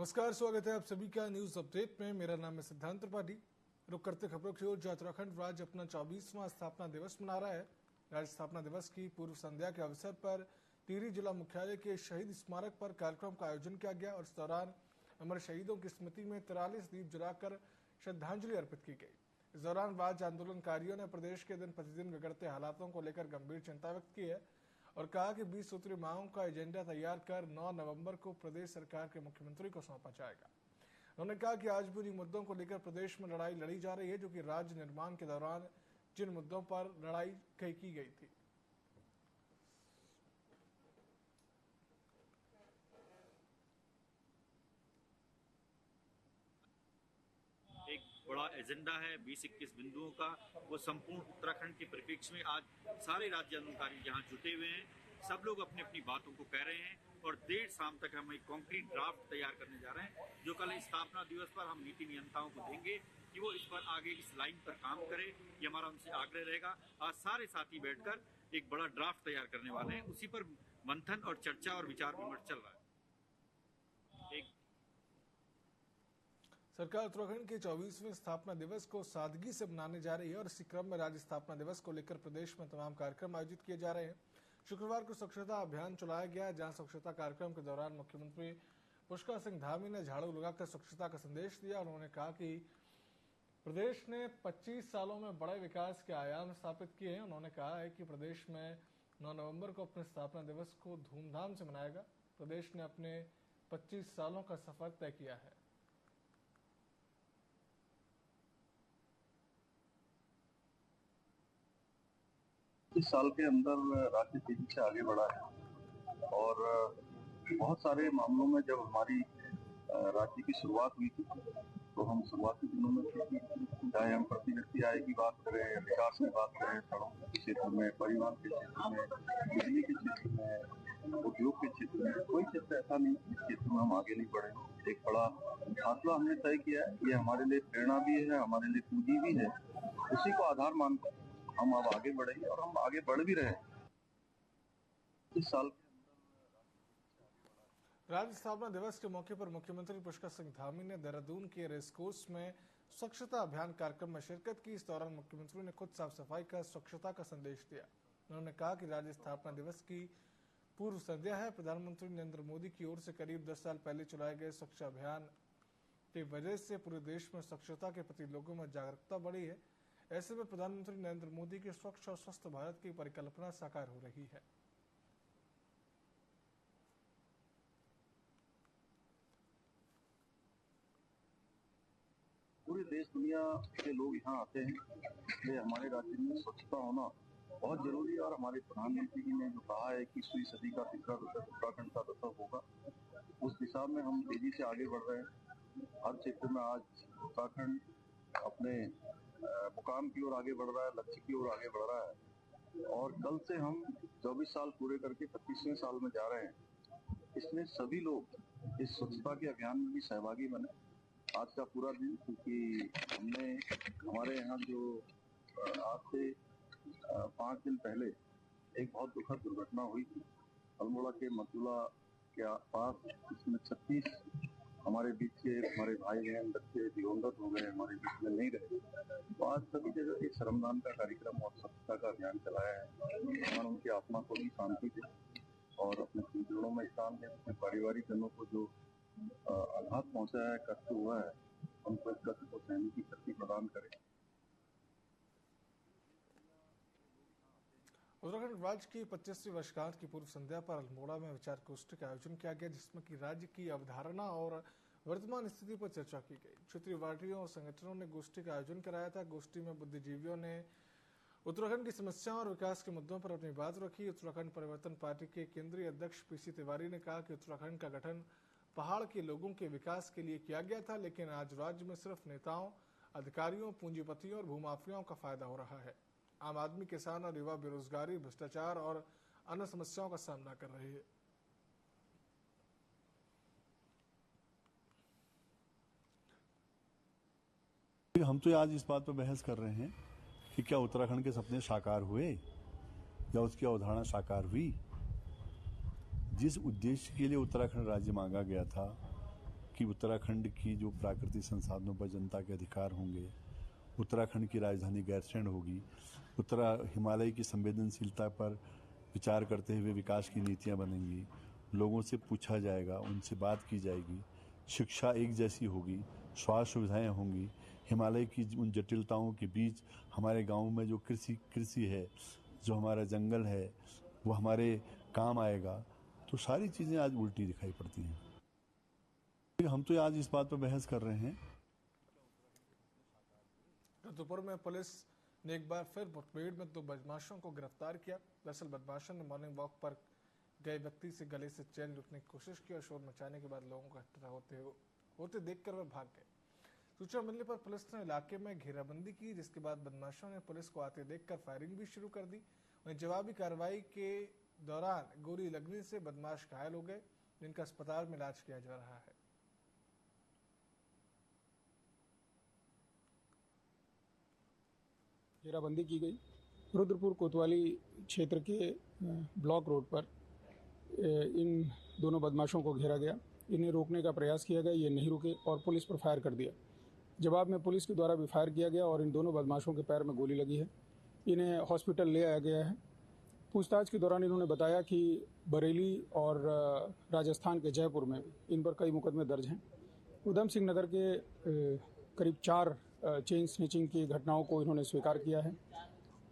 नमस्कार, स्वागत है आप सभी का न्यूज अपडेट में। मेरा नाम है सिद्धांत त्रिपाठी। रुक करते खबरों की ओर। उत्तराखंड राज्य अपना 24वां स्थापना दिवस मना रहा है। राज्य स्थापना दिवस की पूर्व संध्या के अवसर पर टिहरी जिला मुख्यालय के शहीद स्मारक पर कार्यक्रम का आयोजन किया गया और इस दौरान अमर शहीदों की स्मृति में 43 दीप जलाकर श्रद्धांजलि अर्पित की गई। इस दौरान राज्य आंदोलनकारियों ने प्रदेश के दिन प्रतिदिन बिगड़ते हालातों को लेकर गंभीर चिंता व्यक्त की है और कहा कि 20 सूत्री मांगों का एजेंडा तैयार कर 9 नवंबर को प्रदेश सरकार के मुख्यमंत्री को सौंपा जाएगा। उन्होंने कहा कि आज भी उन्हीं मुद्दों को लेकर प्रदेश में लड़ाई लड़ी जा रही है जो कि राज्य निर्माण के दौरान जिन मुद्दों पर लड़ाई की गई थी। एक बड़ा एजेंडा है 20-21 बिंदुओं का। वो संपूर्ण उत्तराखंड के परिप्रेक्ष्य में आज सारे राज्य आंदोलनकारी यहाँ जुटे हुए हैं। सब लोग अपनी अपनी बातों को कह रहे हैं और देर शाम तक हम एक कॉन्क्रीट ड्राफ्ट तैयार करने जा रहे हैं जो कल स्थापना दिवस पर हम नीति नियंताओं को देंगे कि वो इस पर आगे इस लाइन पर काम करे। ये हमारा उनसे आग्रह रहेगा। आज सारे साथी बैठकर एक बड़ा ड्राफ्ट तैयार करने वाले हैं। उसी पर मंथन और चर्चा और विचार विमर्श चल रहा है। सरकार उत्तराखंड के 24वें स्थापना दिवस को सादगी से मनाने जा रही है और इसी क्रम में राज्य स्थापना दिवस को लेकर प्रदेश में तमाम कार्यक्रम आयोजित किए जा रहे हैं। शुक्रवार को स्वच्छता अभियान चलाया गया, जहां स्वच्छता कार्यक्रम के दौरान मुख्यमंत्री पुष्कर सिंह धामी ने झाड़ू लगाकर स्वच्छता का संदेश दिया। उन्होंने कहा कि प्रदेश ने 25 सालों में बड़े विकास के आयाम स्थापित किए हैं। उन्होंने कहा है कि प्रदेश में 9 नवंबर को अपने स्थापना दिवस को धूमधाम से मनाएगा। प्रदेश ने अपने 25 सालों का सफर तय किया है। इस साल के अंदर राज्य तेजी से आगे बढ़ा है और बहुत सारे मामलों में जब हमारी राज्य की शुरुआत हुई थी तो हम शुरुआती दिनों में चाहे हम प्रति व्यक्ति आय की बात करें, विकास की बात करें, सड़कों के क्षेत्र में, परिवहन के क्षेत्र में, बिजली के क्षेत्र में, उद्योग के क्षेत्र में, कोई क्षेत्र ऐसा नहीं जिस क्षेत्र में हम आगे नहीं बढ़े। एक बड़ा फैसला हमने तय किया है। ये हमारे लिए प्रेरणा भी है, हमारे लिए पूंजी भी है। उसी को आधार मानकर हम अब आगे बढ़ेंगे और हम आगे बढ़ भी रहे हैं। इस साल राज्य स्थापना दिवस के मौके पर मुख्यमंत्री पुष्कर सिंह धामी ने देहरादून के रेसकोर्स में स्वच्छता अभियान कार्यक्रम में शिरकत की। इस दौरान मुख्यमंत्री ने खुद साफ सफाई का स्वच्छता का संदेश दिया। उन्होंने कहा कि राज्य स्थापना दिवस की पूर्व संध्या है। प्रधानमंत्री नरेंद्र मोदी की ओर से करीब 10 साल पहले चलाए गए स्वच्छ अभियान की वजह से पूरे देश में स्वच्छता के प्रति लोगों में जागरूकता बढ़ी है। ऐसे में प्रधानमंत्री नरेंद्र मोदी की स्वच्छ और स्वस्थ भारत की परिकल्पना साकार हो रही है। पूरे देश दुनिया के लोग यहाँ आते हैं, इसलिए हमारे राज्य में स्वच्छता होना बहुत जरूरी है। और हमारे प्रधानमंत्री जी ने जो कहा है कि 21वीं सदी का तीसरा दशक उत्तराखंड का दशक होगा, उस दिशा में हम तेजी से आगे बढ़ रहे हैं। हर क्षेत्र में आज उत्तराखंड अपने मुकाम की ओर आगे बढ़ रहा है, लक्ष्य की ओर आगे बढ़ रहा है। और कल से हम 24 साल पूरे करके 25वें साल में जा रहे हैं। इसमें सभी लोग इस स्वच्छता के अभियान में भी सहभागी बने। आज का पूरा दिन, क्योंकि हमने हमारे यहाँ जो आज से 5 दिन पहले एक बहुत दुखद दुर्घटना हुई थी अल्मोड़ा के मतुला के पास, इसमें 36 हमारे बीच के हमारे भाई बहन बच्चे दिवंगत हो गए, हमारे बीच में नहीं रहे। तो आज सभी जगह एक श्रमदान का कार्यक्रम और स्वच्छता का अभियान चलाया है। भगवान उनकी आत्मा को भी शांति दे और अपने पितरों में स्थान दे। अपने पारिवारिक जनों को जो आघात पहुंचा है, कष्ट हुआ है, उनको इस कष्ट को सहने की शक्ति प्रदान करे। उत्तराखंड राज्य की 25वीं वर्षगांठ की पूर्व संध्या पर अल्मोड़ा में विचार गोष्ठी का आयोजन किया गया, जिसमें कि राज्य की अवधारणा और वर्तमान स्थिति पर चर्चा की गई। क्षेत्रीय पार्टियों और संगठनों ने गोष्ठी का आयोजन कराया था। गोष्ठी में बुद्धिजीवियों ने उत्तराखंड की समस्याओं और विकास के मुद्दों पर अपनी बात रखी। उत्तराखंड परिवर्तन पार्टी के केंद्रीय अध्यक्ष पीसी तिवारी ने कहा कि उत्तराखंड का गठन पहाड़ के लोगों के विकास के लिए किया गया था, लेकिन आज राज्य में सिर्फ नेताओं, अधिकारियों, पूंजीपतियों और भूमाफियाओं का फायदा हो रहा है। आम आदमी, किसान और युवा बेरोजगारी, भ्रष्टाचार और अन्य समस्याओं का सामना कर रहे हैं। हम तो आज इस बात पर बहस कर रहे हैं कि क्या उत्तराखंड के सपने साकार हुए या उसकी अवधारणा साकार हुई। जिस उद्देश्य के लिए उत्तराखंड राज्य मांगा गया था कि उत्तराखंड की जो प्राकृतिक संसाधनों पर जनता के अधिकार होंगे, उत्तराखंड की राजधानी गैरसैंण होगी, हिमालय की संवेदनशीलता पर विचार करते हुए विकास की नीतियां बनेंगी, लोगों से पूछा जाएगा, उनसे बात की जाएगी, शिक्षा एक जैसी होगी, स्वास्थ्य सुविधाएं होंगी, हिमालय की उन जटिलताओं के बीच हमारे गाँव में जो कृषि है, जो हमारा जंगल है, वो हमारे काम आएगा। तो सारी चीज़ें आज उल्टी दिखाई पड़ती हैं। हम तो आज इस बात पर बहस कर रहे हैं। रुद्रपुर में पुलिस ने एक बार फिर मुठभेड़ में 2 बदमाशों को गिरफ्तार किया। दरअसल बदमाशों ने मॉर्निंग वॉक पर गए व्यक्ति से गले से चेन लूटने की कोशिश की और शोर मचाने के बाद लोगों को इकट्ठा होते देखकर वह भाग गए। सूचना मिलने पर पुलिस ने इलाके में घेराबंदी की, जिसके बाद बदमाशों ने पुलिस को आते देखकर फायरिंग भी शुरू कर दी। वहीं जवाबी कार्रवाई के दौरान गोली लगने से बदमाश घायल हो गए, जिनका अस्पताल में इलाज किया जा रहा है। घेराबंदी की गई। रुद्रपुर कोतवाली क्षेत्र के ब्लॉक रोड पर इन दोनों बदमाशों को घेरा गया। इन्हें रोकने का प्रयास किया गया, ये नहीं रुके और पुलिस पर फायर कर दिया। जवाब में पुलिस के द्वारा भी फायर किया गया और इन दोनों बदमाशों के पैर में गोली लगी है। इन्हें हॉस्पिटल ले आया गया है। पूछताछ के दौरान इन्होंने बताया कि बरेली और राजस्थान के जयपुर में इन पर कई मुकदमे दर्ज हैं। उधम सिंह नगर के करीब 4 चेन स्नैचिंग की घटनाओं को इन्होंने स्वीकार किया है।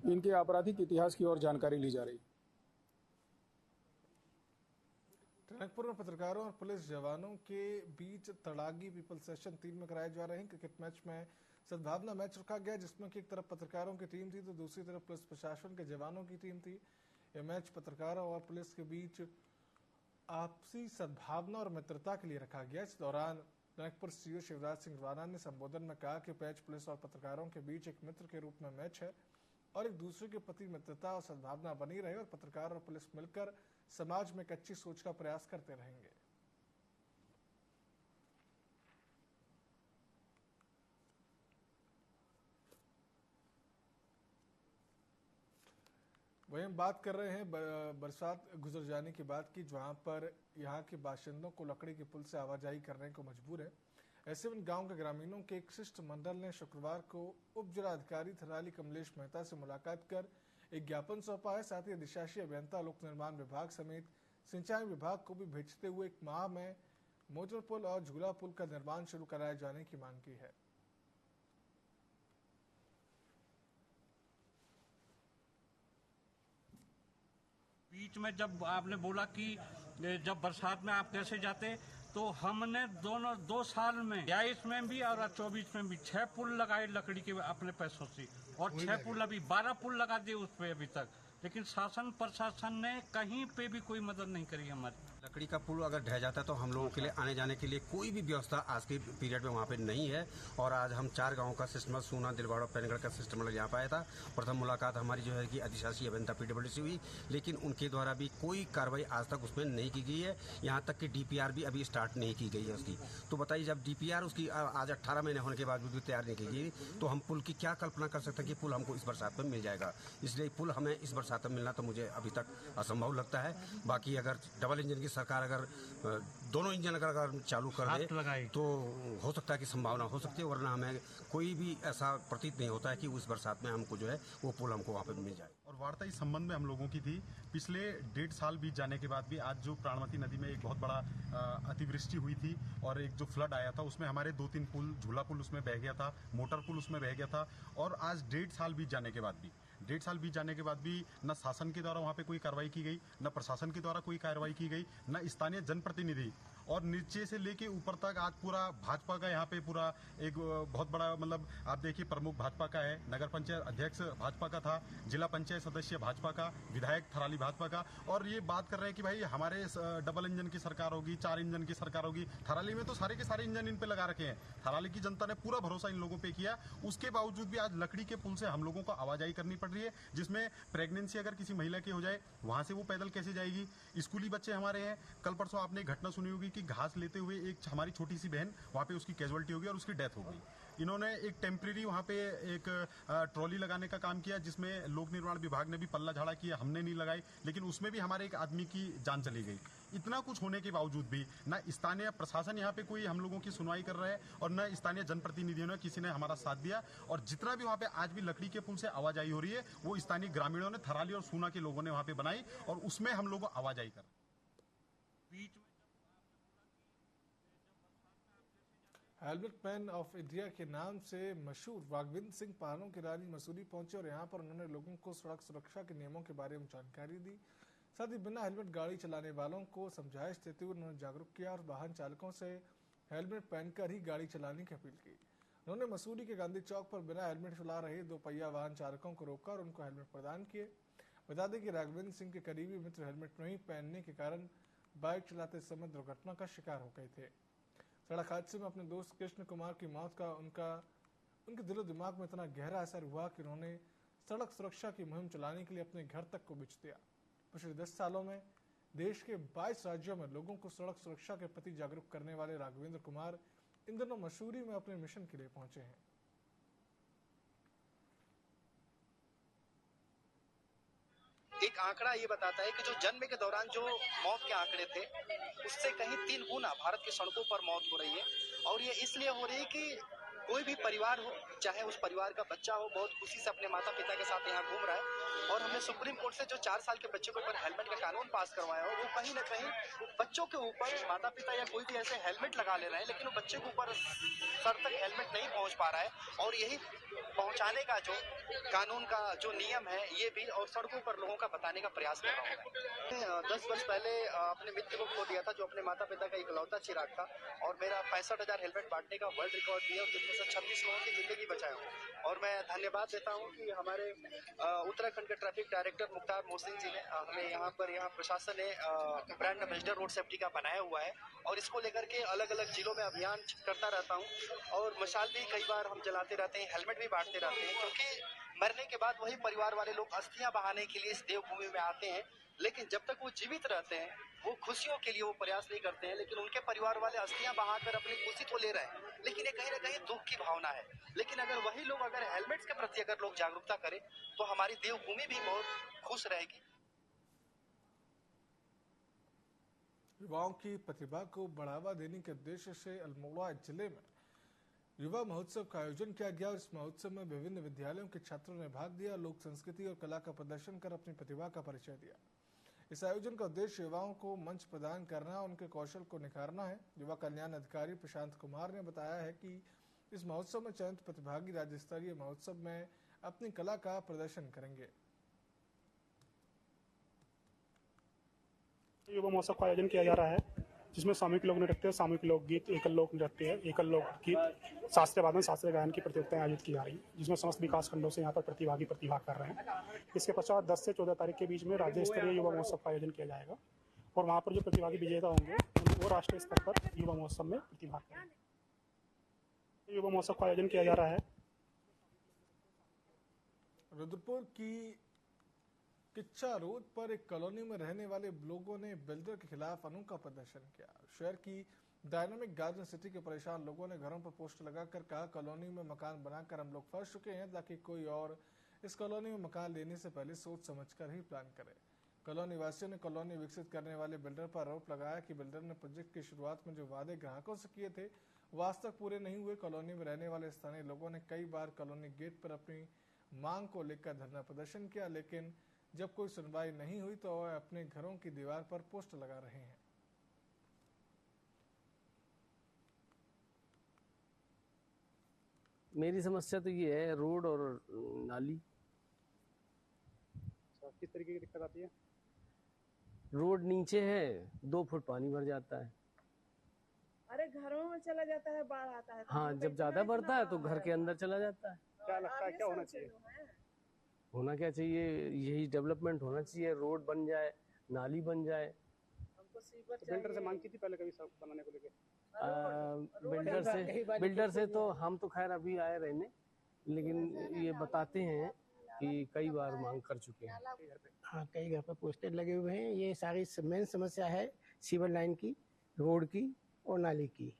इनके आपराधिक इतिहास की और जानकारी ली जा रही है। टनकपुर में पत्रकारों और पुलिस जवानों के बीच तड़ागी पीपल सेशन 3 में कराए जा रहे हैं। क्रिकेट मैच में सद्भावना मैच रखा गया, जिसमें कि एक तरफ पत्रकारों की टीम थी तो दूसरी तरफ पुलिस प्रशासन के जवानों की टीम थी। यह मैच पत्रकारों और पुलिस के बीच आपसी सद्भावना और मित्रता के लिए रखा गया। इस दौरान टनकपुर सीओ शिवराज सिंह राणा ने संबोधन में कहा कि मैच पुलिस और पत्रकारों के बीच एक मित्र के रूप में मैच है और एक दूसरे के प्रति मित्रता और सद्भावना बनी रहे और पत्रकार और पुलिस मिलकर समाज में एक अच्छी सोच का प्रयास करते रहेंगे। वहीं हम बात कर रहे हैं बरसात गुजर जाने की बात की, जहां पर यहां के बाशिंदों को लकड़ी के पुल से आवाजाही करने को मजबूर है। ऐसे में गांव के ग्रामीणों के एक शिष्टमंडल ने शुक्रवार को उप जिलाधिकारी थराली कमलेश मेहता से मुलाकात कर एक ज्ञापन सौंपा है। साथ ही अधिशासी अभियंता लोक निर्माण विभाग समेत सिंचाई विभाग को भी भेजते हुए 1 माह में मोटर पुल और झूला पुल का निर्माण शुरू कराए जाने की मांग की है। बीच में जब आपने बोला कि जब बरसात में आप कैसे जाते, तो हमने दोनों 2 साल में 23 में भी और 24 में भी 6 पुल लगाए लकड़ी के अपने पैसों से, और 6 पुल अभी 12 पुल लगा दिए उस पे अभी तक। लेकिन शासन प्रशासन ने कहीं पे भी कोई मदद नहीं करी हमारी। लकड़ी का पुल अगर ढह जाता है तो हम लोगों के लिए आने जाने के लिए कोई भी व्यवस्था आज के पीरियड में वहाँ पे नहीं है। और आज हम 4 गांवों का सिस्टम, सूना, दिलवाड़ा, पैनगढ़ का सिस्टम यहाँ पाया था। प्रथम मुलाकात हमारी जो है कि अधिशासी अभियंता PWD से हुई, लेकिन उनके द्वारा भी कोई कार्रवाई आज तक उसमें नहीं की गई है। यहाँ तक कि DPR भी अभी स्टार्ट नहीं की गई है उसकी। तो बताइए, जब DPR उसकी आज 18 महीने होने के बाद भी तैयार नहीं की गई, तो हम पुल की क्या कल्पना कर सकते हैं कि पुल हमको इस बरसात में मिल जाएगा। इसलिए पुल हमें इस बरसात में मिलना तो मुझे अभी तक असंभव लगता है। बाकी अगर डबल इंजन की सरकार अगर दोनों इंजन अगर चालू कर दे तो हो सकता है कि संभावना हो सकती है, वरना हमें कोई भी ऐसा प्रतीत नहीं होता है कि उस बरसात में हमको जो है वो पुल हमको वहाँ पे मिल जाए। और वार्ता इस संबंध में हम लोगों की थी। पिछले 1.5 साल बीत जाने के बाद भी आज जो प्राणवती नदी में एक बहुत बड़ा अतिवृष्टि हुई थी और एक जो फ्लड आया था, उसमें हमारे 2-3 पुल, झूला पुल उसमें बह गया था, मोटर पुल उसमें बह गया था। और आज 1.5 साल बीत जाने के बाद भी न शासन के द्वारा वहाँ पे कोई कार्रवाई की गई, न प्रशासन के द्वारा कोई कार्रवाई की गई, न स्थानीय जनप्रतिनिधि और नीचे से लेके ऊपर तक आज पूरा भाजपा का यहाँ पे पूरा एक बहुत बड़ा, मतलब आप देखिए, प्रमुख भाजपा का है, नगर पंचायत अध्यक्ष भाजपा का था, जिला पंचायत सदस्य भाजपा का, विधायक थराली भाजपा का। और ये बात कर रहे हैं कि भाई हमारे डबल इंजन की सरकार होगी, 4 इंजन की सरकार होगी। थराली में तो सारे के सारे इंजन इन पे लगा रखे हैं। थराली की जनता ने पूरा भरोसा इन लोगों पे किया। उसके बावजूद भी आज लकड़ी के पुल से हम लोगों को आवाजाही करनी पड़ रही है, जिसमें प्रेगनेंसी अगर किसी महिला की हो जाए, वहां से वो पैदल कैसे जाएगी। स्कूली बच्चे हमारे हैं। कल परसों आपने घटना सुनी होगी की घास लेते हुए एक हमारी छोटी सी बहन वहाँ पे उसकी कैजुअलिटी हो गई और उसकी डेथ हो गई। इन्होंने एक टेम्परेरी वहाँ पे एक ट्रॉली लगाने का काम किया, जिसमें लोक निर्माण विभाग ने भी पल्ला झाड़ा किया, हमने नहीं लगाई, लेकिन उसमें भी हमारे एक आदमी की जान चली गई। इतना कुछ होने के बावजूद भी न स्थानीय प्रशासन यहाँ पे कोई हम लोगों की सुनवाई कर रहा है और न स्थानीय जनप्रतिनिधियों ने किसी ने हमारा साथ दिया। और जितना भी वहाँ पे आज भी लकड़ी के पुल से आवाजाही हो रही है वो स्थानीय ग्रामीणों ने, थराली और सूना के लोगों ने वहाँ पे बनाई और उसमें हम लोग आवाजाही कर। हेलमेट मैन ऑफ इंडिया के नाम से मशहूर राघवेंद्र सिंह पहाड़ों की रानी मसूरी पहुंचे और यहां पर उन्होंने लोगों को सड़क सुरक्षा के नियमों के बारे में जानकारी दी। साथ ही बिना हेलमेट गाड़ी चलाने वालों को समझाइश देते हुए उन्होंने जागरूक किया और वाहन चालकों से हेलमेट पहनकर ही गाड़ी चलाने की अपील की। उन्होंने मसूरी के गांधी चौक पर बिना हेलमेट चला रहे 2 पहिया वाहन चालकों को रोका और उनको हेलमेट प्रदान किए। बता दें कि राघवेंद्र सिंह के करीबी मित्र हेलमेट नहीं पहनने के कारण बाइक चलाते समय दुर्घटना का शिकार हो गए थे। सड़क हादसे में अपने दोस्त कृष्ण कुमार की मौत का उनके दिलो दिमाग में इतना गहरा असर हुआ कि उन्होंने सड़क सुरक्षा की मुहिम चलाने के लिए अपने घर तक को बेच दिया। पिछले 10 सालों में देश के 22 राज्यों में लोगों को सड़क सुरक्षा के प्रति जागरूक करने वाले राघवेंद्र कुमार इन दिनों मसूरी में अपने मिशन के लिए पहुंचे हैं। एक आंकड़ा ये बताता है कि जो जन्म के दौरान जो मौत के आंकड़े थे उससे कहीं 3 गुना भारत की सड़कों पर मौत हो रही है। और ये इसलिए हो रही है कि कोई भी परिवार हो, चाहे उस परिवार का बच्चा हो, बहुत खुशी से अपने माता पिता के साथ यहाँ घूम रहा है। और हमने सुप्रीम कोर्ट से जो 4 साल के बच्चे के ऊपर हेलमेट का कानून पास करवाया हो, वो कहीं ना कहीं बच्चों के ऊपर माता पिता या कोई भी ऐसे हेलमेट लगा ले रहे हैं, लेकिन वो बच्चे के ऊपर सर तक हेलमेट नहीं पहुंच पा रहा है। और यही पहुंचाने का जो कानून का जो नियम है ये भी और सड़कों पर लोगों का बताने का प्रयास कर रहा हूँ। 10 वर्ष पहले अपने मित्र को खो दिया था जो अपने माता पिता का इकलौता चिराग था, और मेरा 65,000 हेलमेट बांटने का वर्ल्ड रिकॉर्ड दिया, जिसमें से 26 लोगों की जिंदगी बचाया हूँ। और मैं धन्यवाद देता हूँ कि हमारे उत्तराखंड के ट्रैफिक डायरेक्टर मुख्तार मोहसिन जी ने हमें यहाँ प्रशासन ने ब्रांड एम्बेसडर रोड सेफ्टी का बनाया हुआ है, और इसको लेकर के अलग अलग जिलों में अभियान करता रहता हूँ। और मशाल भी कई बार हम जलाते रहते हैं, हेलमेट भी बांटते रहते हैं, क्योंकि मरने के बाद वही परिवार वाले लोग अस्थियां बहाने के लिए इस देवभूमि में आते हैं, लेकिन जब तक वो जीवित रहते हैं वो खुशियों के लिए वो प्रयास नहीं करते हैं, लेकिन उनके परिवार वाले अस्थियां बहाकर अपनी खुशी तो ले रहे हैं, लेकिन ये कहीं ना कहीं दुख की भावना है। लेकिन अगर वही लोग अगर हेलमेट्स के प्रति अगर लोग जागरूकता करें तो हमारी देवभूमि भी बहुत खुश रहेगी। युवाओं की प्रतिभा को बढ़ावा देने के उद्देश्य से अल्मोड़ा जिले में युवा महोत्सव का आयोजन किया गया। इस महोत्सव में विभिन्न विद्यालयों के छात्रों ने भाग लिया, लोक संस्कृति और कला का प्रदर्शन कर अपनी प्रतिभा का परिचय दिया। इस आयोजन का उद्देश्य युवाओं को मंच प्रदान करना, उनके कौशल को निखारना है। युवा कल्याण अधिकारी प्रशांत कुमार ने बताया है कि इस महोत्सव में चयनित प्रतिभागी राज्य स्तरीय महोत्सव में अपनी कला का प्रदर्शन करेंगे। युवा महोत्सव का आयोजन किया जा रहा है, जिसमें सामूहिक लोक नृत्य, सामूहिक लोकगीत, एकल लोक नृत्य, एकल लोकगीत, शास्त्रीय वादन, शास्त्रीय गायन की प्रतियोगिताएं आयोजित की जा रही है, जिसमें समस्त विकास खंडों से यहाँ पर प्रतिभागी प्रतिभाग कर रहे हैं। इसके पश्चात 10 से 14 तारीख के बीच में राज्य स्तरीय युवा महोत्सव का आयोजन किया जाएगा, और वहाँ पर जो प्रतिभागी विजेता होंगे वो राष्ट्रीय स्तर पर युवा महोत्सव में प्रतिभाग करेंगे। युवा महोत्सव का आयोजन किया जा रहा है। रुद्रपुर की किच्चा रोड पर एक कॉलोनी में रहने वाले लोगों ने बिल्डर के खिलाफ अनोखा प्रदर्शन किया। शहर की डायनामिक गार्डन सिटी के परेशान लोगों ने घरों पर पोस्टर लगाकर कहा, कॉलोनी में मकान बनाकर हम लोग फंस चुके हैं, ताकि कोई और इस कॉलोनी में मकान लेने से पहले सोच समझकर ही प्लान करे। कॉलोनी वासियों ने कॉलोनी विकसित करने वाले बिल्डर पर आरोप लगाया कि बिल्डर ने प्रोजेक्ट की शुरुआत में जो वादे ग्राहकों से किए थे वो आज तक पूरे नहीं हुए। कॉलोनी में रहने वाले स्थानीय लोगों ने कई बार कॉलोनी गेट पर अपनी मांग को लेकर धरना प्रदर्शन किया, लेकिन जब कोई सुनवाई नहीं हुई तो वह अपने घरों की दीवार पर पोस्टर लगा रहे हैं। मेरी समस्या तो ये है, रोड और नाली। किस तरीके की दिक्कत आती है? रोड नीचे है, 2 फुट पानी भर जाता है। अरे घरों में चला जाता है, बाढ़ आता है। हाँ, जब ज्यादा बढ़ता है तो घर के अंदर चला जाता है। क्या लगता है क्या होना चाहिए? होना क्या चाहिए, यही डेवलपमेंट होना चाहिए, रोड बन जाए, नाली बन जाए। बिल्डर से मांग की थी पहले कभी सब बनाने को लेके? बिल्डर से तो हम तो खैर अभी आए रहने, लेकिन ये बताते हैं कि कई बार मांग कर चुके हैं। हाँ, कई घर पर पोस्टर लगे हुए हैं। ये सारी मेन समस्या है सीवर लाइन की। रोड की और नाली की,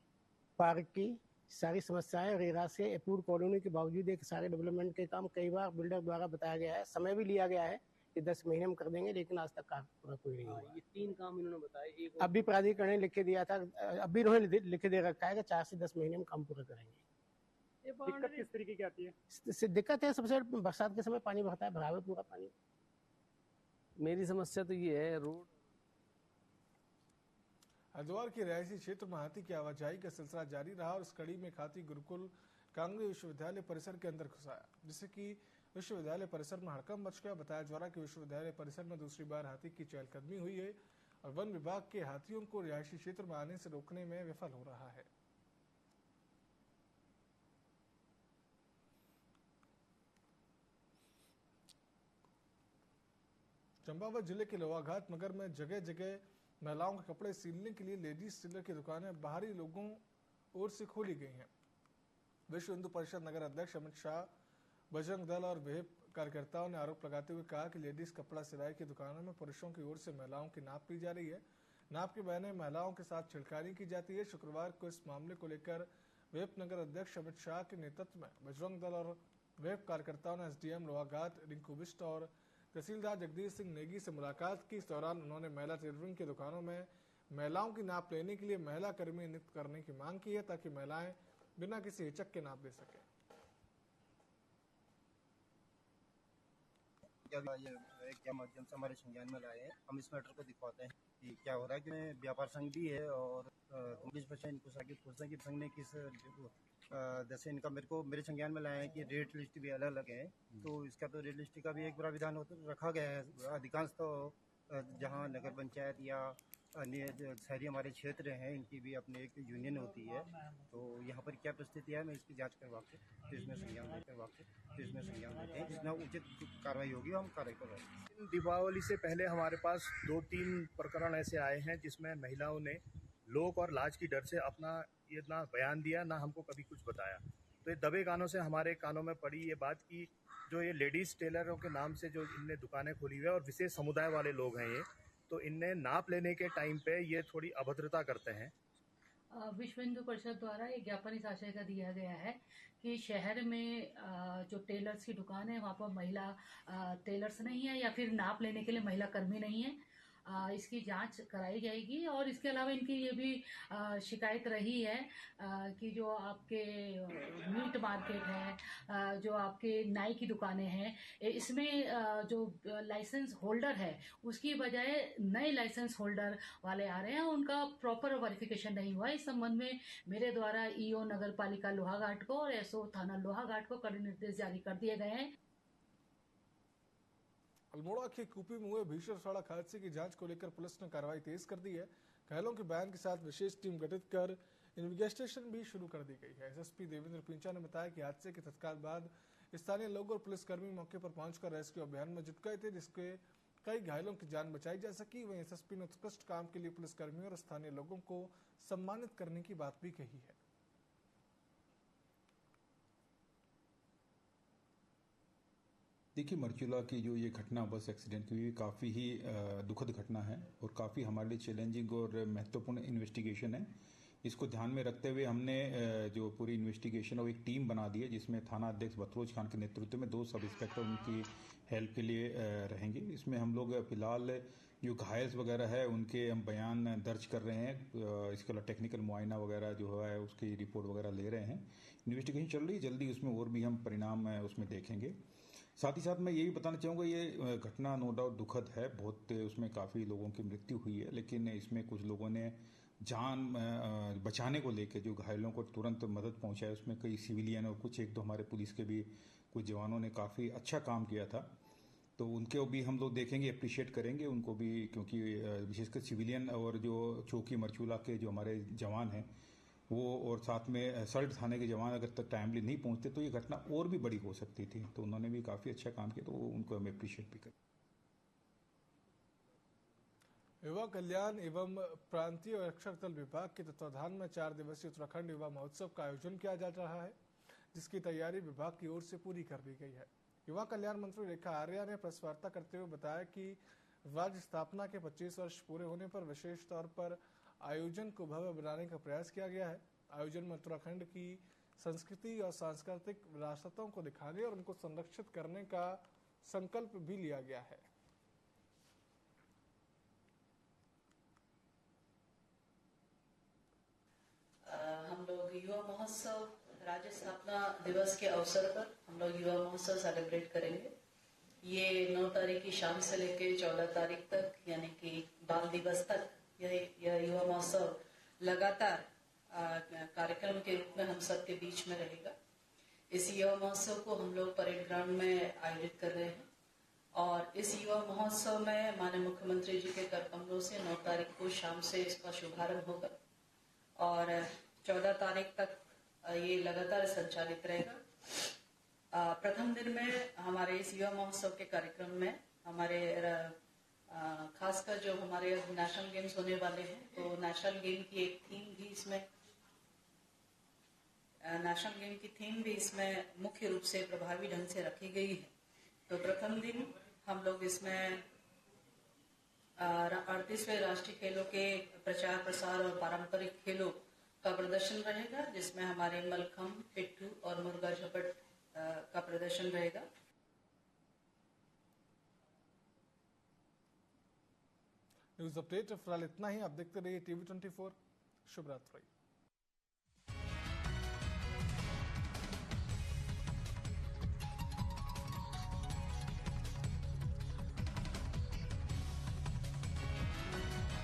पार्क की सारी समस्याएं। रेरा से अपूर्ण कॉलोनी के बावजूद एक सारे डेवलपमेंट के काम कई बार बिल्डर द्वारा बताया गया है, समय भी लिया गया है कि 10 महीने में कर देंगे, लेकिन आज तक काम पूरा कोई नहीं हुआ। ये 3 काम इन्होंने बताए। एक अभी प्राधिकरण ने लिख के दिया था, अभी इन्होंने लिख के दे रखा है कि 4 से 10 महीने में काम पूरा करेंगे। दिक्कत किस तरीके की आती है? दिक्कत है सबसे बरसात के समय पानी भरता है, भरा हुआ पूरा पानी। मेरी समस्या तो ये है रोड। हरिद्वार के रिहायशी क्षेत्र में हाथी की आवाजाही का सिलसिला जारी रहा और इस कड़ी में हाथी गुरुकुल कांग्रेस विश्वविद्यालय परिसर के अंदर घुस आया, जिससे कि विश्वविद्यालय परिसर में हड़कंप मच गया। बताया जा रहा कि विश्वविद्यालय परिसर में दूसरी बार हाथी की चहलकदमी हुई है और वन विभाग के हाथियों को रिहायशी क्षेत्र में आने से रोकने में विफल हो रहा है। चंपावत जिले के लोहाघाट नगर में जगह जगह महिलाओं के कपड़े सिलने के लिए लेडीज टेलर की दुकानें बाहरी लोगों ओर से खोली गई हैं। विश्व हिंदू परिषद नगर अध्यक्ष अमित शाह, बजरंग दल और वेब कार्यकर्ताओं ने आरोप लगाते हुए कहा कि लेडीज कपड़ा सिलाई की दुकानों में पुरुषों की ओर से महिलाओं की नाप ली जा रही है। नाप के बहाने महिलाओं के साथ छिड़खानी की जाती है। शुक्रवार को इस मामले को लेकर वेब नगर अध्यक्ष अमित शाह के नेतृत्व में बजरंग दल और वेब कार्यकर्ताओं ने एसडीएम लोहाघाट रिंकू बिष्ट और तहसीलदार जगदीश सिंह नेगी से मुलाकात की। इस दौरान उन्होंने महिला टेलरिंग की दुकानों में महिलाओं की नाप लेने के लिए महिला कर्मी नियुक्त करने की मांग की है, ताकि महिलाएं बिना किसी हिचक के नाप ले सके। क्या माध्यम से हमारे संज्ञान में लाए हैं, हम इस मैटर को दिखवाते हैं कि क्या हो रहा है। कि व्यापार संघ भी है और इनको पूछते हैं कि संघ ने किस जैसे इनका मेरे संज्ञान में लाया है कि रेट लिस्ट भी अलग अलग है, तो इसका तो रेट लिस्ट का भी एक प्राविधान रखा गया है। अधिकांश तो जहाँ नगर पंचायत या अन्य शहरी हमारे क्षेत्र हैं, इनकी भी अपनी एक यूनियन होती है। तो यहाँ पर क्या परिस्थिति है, मैं इसकी जांच करवा के फिर इसमें संज्ञान लेते हैं। जितना उचित कार्रवाई होगी हम कार्रवाई करवाएंगे। दीपावली से पहले हमारे पास 2-3 प्रकरण ऐसे आए हैं जिसमें महिलाओं ने लोक और लाज की डर से अपना ये ना बयान दिया, ना हमको कभी कुछ बताया। तो ये दबे कानों से हमारे कानों में पड़ी ये बात कि जो ये लेडीज़ टेलरों के नाम से जो इनने दुकानें खोली हुई है और विशेष समुदाय वाले लोग हैं ये, तो इनने नाप लेने के टाइम पे ये थोड़ी अभद्रता करते हैं। विश्व हिंदू परिषद द्वारा एक ज्ञापन इस आशय का दिया गया है कि शहर में जो टेलर्स की दुकान है वहाँ पर महिला टेलर्स नहीं है या फिर नाप लेने के लिए महिला कर्मी नहीं है। इसकी जांच कराई जाएगी और इसके अलावा इनकी ये भी शिकायत रही है कि जो आपके मीट मार्केट है, जो आपके नाई की दुकानें हैं, इसमें जो लाइसेंस होल्डर है उसकी बजाय नए लाइसेंस होल्डर वाले आ रहे हैं, उनका प्रॉपर वेरिफिकेशन नहीं हुआ। इस संबंध में मेरे द्वारा ईओ नगर पालिका लोहाघाट को और एसओ थाना लोहाघाट को कड़े निर्देश जारी कर दिए गए हैं। अल्मोड़ा के कूपी में हुए भीषण सड़क हादसे की जांच को लेकर पुलिस ने कार्रवाई तेज कर दी है। घायलों के बयान के साथ विशेष टीम गठित कर इन्वेस्टिगेशन भी शुरू कर दी गई है। एसएसपी देवेंद्र पिंचा ने बताया कि हादसे के तत्काल बाद स्थानीय लोग और पुलिसकर्मी मौके पर पहुंचकर रेस्क्यू अभियान में जुट गए थे, जिसके कई घायलों की जान बचाई जा सकी। वहीं एसएसपी ने उत्कृष्ट काम के लिए पुलिसकर्मियों और स्थानीय लोगों को सम्मानित करने की बात भी कही है। देखिए, मरचूला की जो ये घटना बस एक्सीडेंट की हुई काफ़ी ही दुखद घटना है और काफ़ी हमारे लिए चैलेंजिंग और महत्वपूर्ण इन्वेस्टिगेशन है। इसको ध्यान में रखते हुए हमने जो पूरी इन्वेस्टिगेशन और एक टीम बना दी है, जिसमें थाना अध्यक्ष बतरोज खान के नेतृत्व में 2 सब इंस्पेक्टर उनकी हेल्प के लिए रहेंगे। इसमें हम लोग फिलहाल जो घायल वगैरह है उनके हम बयान दर्ज कर रहे हैं। इसके अलावा टेक्निकल मुआयना वगैरह जो है उसकी रिपोर्ट वगैरह ले रहे हैं। इन्वेस्टिगेशन चल रही है, जल्दी उसमें और भी हम परिणाम उसमें देखेंगे। साथ ही साथ मैं यही बताना चाहूँगा, ये घटना नो डाउट दुखद है, बहुत उसमें काफ़ी लोगों की मृत्यु हुई है, लेकिन इसमें कुछ लोगों ने जान बचाने को लेकर जो घायलों को तुरंत मदद पहुंचाई, उसमें कई सिविलियन और कुछ 1-2 हमारे पुलिस के भी कुछ जवानों ने काफ़ी अच्छा काम किया था। तो उनके भी हम लोग देखेंगे, अप्रिशिएट करेंगे उनको भी, क्योंकि विशेषकर सिविलियन और जो चौकी मरचूला के जो हमारे जवान हैं वो और साथ में सल्ट थाने के जवान अगर तक टाइमली नहीं पहुंचते तो ये घटना और भी बड़ी हो सकती थी। तो उन्होंने भी काफ़ी अच्छा काम किया, तो उनको हम अप्रिशिएट भी करें। युवा कल्याण एवं प्रांतीय आरक्षक दल विभाग के तत्वाधान में 4 दिवसीय उत्तराखंड युवा महोत्सव का आयोजन किया जा रहा है, जिसकी तैयारी विभाग की ओर से पूरी कर ली गई है। युवा कल्याण मंत्री रेखा आर्या ने प्रेस वार्ता करते हुए बताया कि राज्य स्थापना के 25 वर्ष पूरे होने पर विशेष तौर पर आयोजन को भव्य बनाने का प्रयास किया गया है। आयोजन में उत्तराखंड की संस्कृति और सांस्कृतिक विरासतों को दिखाने और उनको संरक्षित करने का संकल्प भी लिया गया है। हम लोग युवा महोत्सव राज्य स्थापना दिवस के अवसर पर हम लोग युवा महोत्सव सेलिब्रेट करेंगे। ये 9 तारीख की शाम से लेकर 14 तारीख तक यानी कि बाल दिवस तक यह युवा महोत्सव लगातार कार्यक्रम के रूप में हम सबके बीच में रहेगा। इस युवा महोत्सव को हम लोग परेड ग्राउंड में आयोजित कर रहे हैं और इस युवा महोत्सव में माननीय मुख्यमंत्री जी के कर कमलों से 9 तारीख को शाम से इसका शुभारंभ होगा और 14 तारीख तक ये लगातार संचालित रहेगा। प्रथम दिन में हमारे इस युवा महोत्सव के कार्यक्रम में हमारे खासकर जो हमारे नेशनल गेम्स होने वाले हैं तो नेशनल गेम की एक थीम भी इसमें मुख्य रूप से प्रभावी ढंग से रखी गई है। तो प्रथम दिन हम लोग इसमें 38वें राष्ट्रीय खेलों के प्रचार प्रसार और पारंपरिक खेलों का प्रदर्शन रहेगा, जिसमें हमारे मलखम्ब, पिट्ठू और मुर्गा झपट का प्रदर्शन रहेगा। न्यूज अपडेट फिलहाल इतना ही। आप देखते रहिए TV24। शुभ रात्रि।